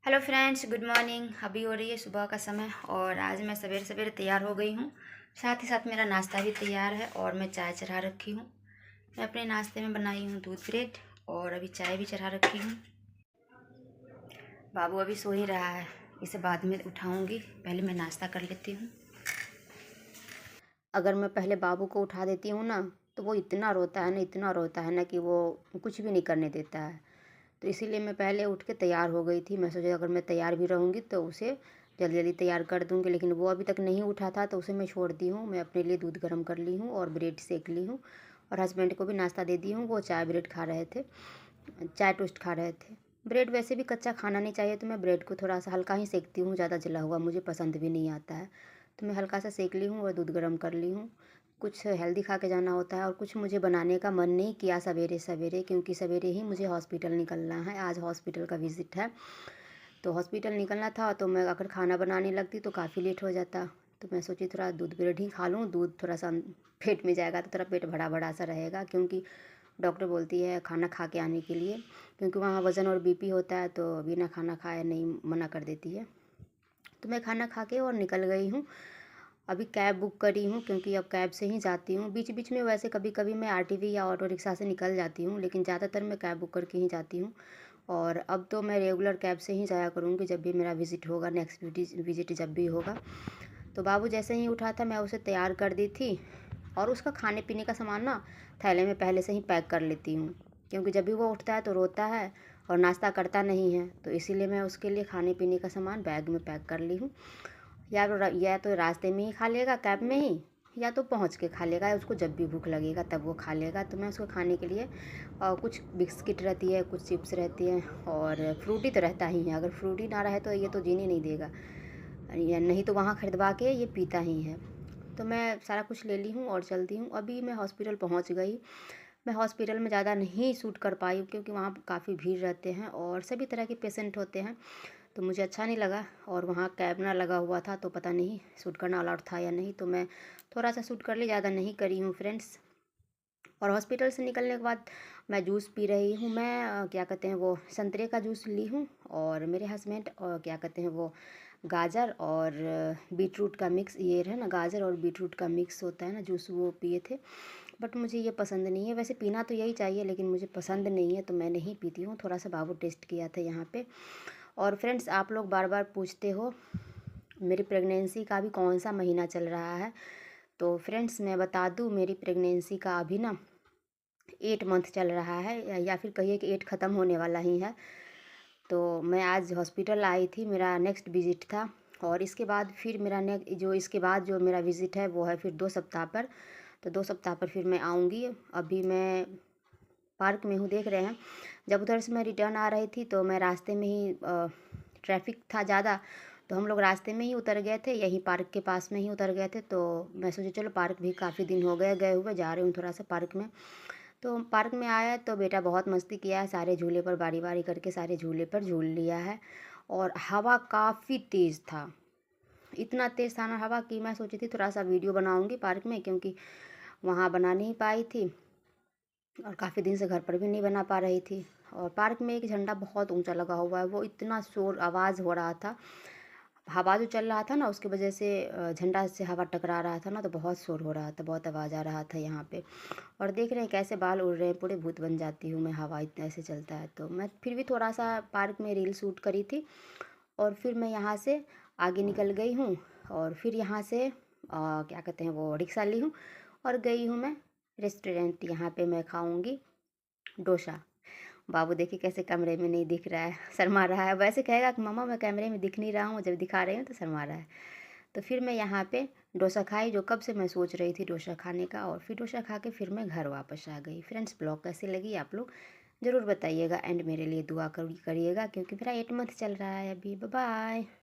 Hello friends, good morning. अभी हो रही है सुबह का समय और आज मैं सवेरे सवेरे तैयार हो गई हूँ। साथ ही साथ मेरा नाश्ता भी तैयार है और मैं चाय चढ़ा रखी हूँ। मैं अपने नाश्ते में बनाई हूँ दूध ब्रेड और अभी चाय भी चढ़ा रखी हूँ। बाबू अभी सो ही रहा है, इसे बाद में उठाऊँगी, पहले मैं नाश्ता कर लेती हूँ। अगर मैं पहले बाबू को उठा देती हूँ ना, तो वो इतना रोता है ना कि वो कुछ भी नहीं करने देता है। तो इसीलिए मैं पहले उठ के तैयार हो गई थी। मैं सोचा अगर मैं तैयार भी रहूँगी तो उसे जल्दी जल्दी तैयार कर दूँगी, लेकिन वो अभी तक नहीं उठा था तो उसे मैं छोड़ दी हूँ। मैं अपने लिए दूध गर्म कर ली हूँ और ब्रेड सेक ली हूँ और हस्बैंड को भी नाश्ता दे दी हूँ। वो चाय ब्रेड खा रहे थे, चाय टोस्ट खा रहे थे। ब्रेड वैसे भी कच्चा खाना नहीं चाहिए, तो मैं ब्रेड को थोड़ा सा हल्का ही सेकती हूँ, ज़्यादा जला हुआ मुझे पसंद भी नहीं आता है। तो मैं हल्का सा सेक ली हूँ और दूध गर्म कर ली हूँ। कुछ हेल्दी खा के जाना होता है और कुछ मुझे बनाने का मन नहीं किया सवेरे सवेरे, क्योंकि सवेरे ही मुझे हॉस्पिटल निकलना है। आज हॉस्पिटल का विज़िट है, तो हॉस्पिटल निकलना था। तो मैं अगर खाना बनाने लगती तो काफ़ी लेट हो जाता। तो मैं सोची थोड़ा दूध ब्रेड ही खा लूँ, दूध थोड़ा सा पेट में जाएगा तो थोड़ा पेट भरा भरा सा रहेगा, क्योंकि डॉक्टर बोलती है खाना खा के आने के लिए, क्योंकि वहाँ वज़न और बीपी होता है तो बिना खाना खाए नहीं मना कर देती है। तो मैं खाना खा के और निकल गई हूँ। अभी कैब बुक करी हूँ, क्योंकि अब कैब से ही जाती हूँ। बीच बीच में वैसे कभी कभी मैं आरटीवी या ऑटो रिक्शा से निकल जाती हूँ, लेकिन ज़्यादातर मैं कैब बुक करके ही जाती हूँ। और अब तो मैं रेगुलर कैब से ही जाया करूँगी जब भी मेरा विज़िट होगा, नेक्स्ट विज़िट जब भी होगा। तो बाबू जैसे ही उठा था मैं उसे तैयार कर दी थी और उसका खाने पीने का सामान ना थैले में पहले से ही पैक कर लेती हूँ, क्योंकि जब भी वो उठता है तो रोता है और नाश्ता करता नहीं है। तो इसीलिए मैं उसके लिए खाने पीने का सामान बैग में पैक कर ली हूँ। या तो रास्ते में ही खा लेगा कैब में ही, या तो पहुँच के खा लेगा। उसको जब भी भूख लगेगा तब वो खा लेगा। तो मैं उसको खाने के लिए कुछ बिस्किट रहती है, कुछ चिप्स रहती हैं और फ्रूटी तो रहता ही है। अगर फ्रूटी ना रहे तो ये तो जीने नहीं देगा, या नहीं तो वहाँ खरीदवा के ये पीता ही है। तो मैं सारा कुछ ले ली हूँ और चलती हूँ। अभी मैं हॉस्पिटल पहुँच गई। मैं हॉस्पिटल में ज़्यादा नहीं सूट कर पाई, क्योंकि वहाँ काफ़ी भीड़ रहते हैं और सभी तरह के पेशेंट होते हैं, तो मुझे अच्छा नहीं लगा। और वहाँ कैमरा लगा हुआ था तो पता नहीं सूट करना अलाउड था या नहीं, तो मैं थोड़ा सा सूट कर ली, ज़्यादा नहीं करी हूँ फ्रेंड्स। और हॉस्पिटल से निकलने के बाद मैं जूस पी रही हूँ। मैं क्या कहते हैं वो संतरे का जूस ली हूँ, और मेरे हस्बैंड और क्या कहते हैं वो गाजर और बीटरूट का मिक्स, ये है ना गाजर और बीटरूट का मिक्स होता है ना जूस, वो पिए थे। बट मुझे ये पसंद नहीं है। वैसे पीना तो यही चाहिए, लेकिन मुझे पसंद नहीं है तो मैं नहीं पीती हूँ। थोड़ा सा बाबू टेस्ट किया था यहाँ पे। और फ्रेंड्स, आप लोग बार बार पूछते हो मेरी प्रेगनेंसी का अभी कौन सा महीना चल रहा है। तो फ्रेंड्स मैं बता दूँ, मेरी प्रेगनेंसी का अभी ना 8 मंथ चल रहा है, या फिर कहिए कि 8 ख़त्म होने वाला ही है। तो मैं आज हॉस्पिटल आई थी, मेरा नेक्स्ट विज़िट था। और इसके बाद फिर मेरा इसके बाद जो मेरा विज़िट है वो है फिर 2 सप्ताह पर। तो 2 सप्ताह पर फिर मैं आऊँगी। अभी मैं पार्क में हूँ, देख रहे हैं। जब उधर से मैं रिटर्न आ रही थी तो मैं रास्ते में ही ट्रैफिक था ज़्यादा, तो हम लोग रास्ते में ही उतर गए थे, यहीं पार्क के पास में ही उतर गए थे। तो मैं सोची चलो पार्क भी काफ़ी दिन हो गए गए हुए, जा रही हूँ थोड़ा सा पार्क में। तो पार्क में आया तो बेटा बहुत मस्ती किया है, सारे झूले पर बारी बारी करके सारे झूले पर झूल लिया है। और हवा काफ़ी तेज़ था, इतना तेज़ था ना हवा कि मैं सोची थी थोड़ा सा वीडियो बनाऊंगी पार्क में, क्योंकि वहाँ बना नहीं पाई थी और काफ़ी दिन से घर पर भी नहीं बना पा रही थी। और पार्क में एक झंडा बहुत ऊंचा लगा हुआ है, वो इतना शोर आवाज़ हो रहा था। हवा जो चल रहा था ना उसकी वजह से झंडा से हवा टकरा रहा था ना, तो बहुत शोर हो रहा था, बहुत आवाज़ आ रहा था यहाँ पे। और देख रहे हैं कैसे बाल उड़ रहे हैं, पूरे भूत बन जाती हूँ मैं, हवा इतना ऐसे चलता है। तो मैं फिर भी थोड़ा सा पार्क में रील शूट करी थी और फिर मैं यहाँ से आगे निकल गई हूँ। और फिर यहाँ से क्या कहते हैं वो रिक्शा ली हूँ और गई हूँ मैं रेस्टोरेंट। यहाँ पे मैं खाऊंगी डोसा। बाबू देखिए कैसे कमरे में नहीं दिख रहा है, शर्मा रहा है। वैसे कहेगा कि मम्मा मैं कैमरे में दिख नहीं रहा हूँ, जब दिखा रही हूँ तो शर्मा रहा है। तो फिर मैं यहाँ पे डोसा खाई, जो कब से मैं सोच रही थी डोसा खाने का। और फिर डोसा खा के फिर मैं घर वापस आ गई। फ्रेंड्स, ब्लॉग कैसी लगी आप लोग ज़रूर बताइएगा, एंड मेरे लिए दुआ करिएगा, क्योंकि मेरा 8 मंथ चल रहा है अभी। Bye bye.